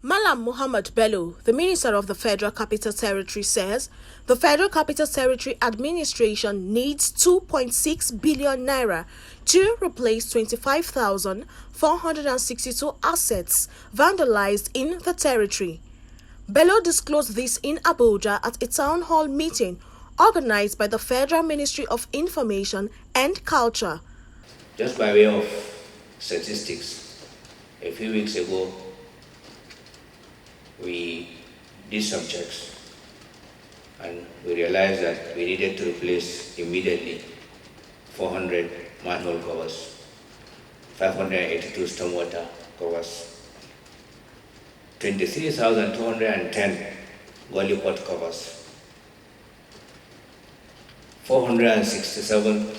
Malam Muhammad Bello, the Minister of the Federal Capital Territory, says the Federal Capital Territory Administration needs 2.6 billion naira to replace 25,462 assets vandalized in the territory. Bello disclosed this in Abuja at a town hall meeting organized by the Federal Ministry of Information and Culture. Just by way of statistics, a few weeks ago, we did some checks and we realized that we needed to replace immediately 400 manhole covers, 582 stormwater covers, 23,210 gully pot covers, 467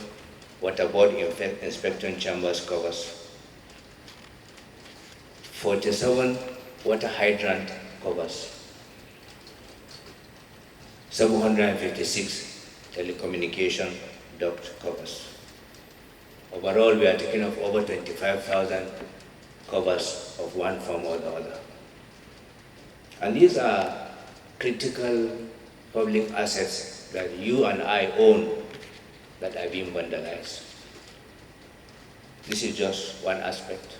waterboard inspection chambers covers, 47 water hydrant covers, 756 telecommunication duct covers. Overall, we are taking off over 25,000 covers of one form or the other. And these are critical public assets that you and I own that are being vandalized. This is just one aspect.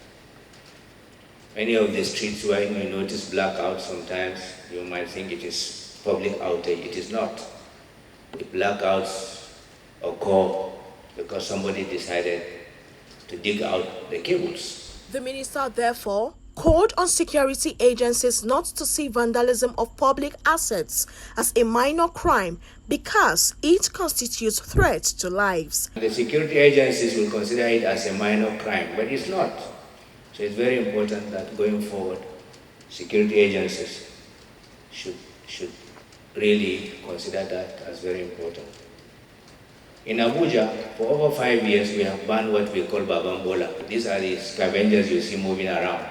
Many of the streets where you may notice blackouts sometimes, you might think it is public outage. It is not. The blackouts occur because somebody decided to dig out the cables. The minister therefore called on security agencies not to see vandalism of public assets as a minor crime because it constitutes threat to lives. The security agencies will consider it as a minor crime, but it's not. So it's very important that going forward, security agencies should really consider that as very important. In Abuja, for over 5 years, we have banned what we call babambola. These are the scavengers you see moving around.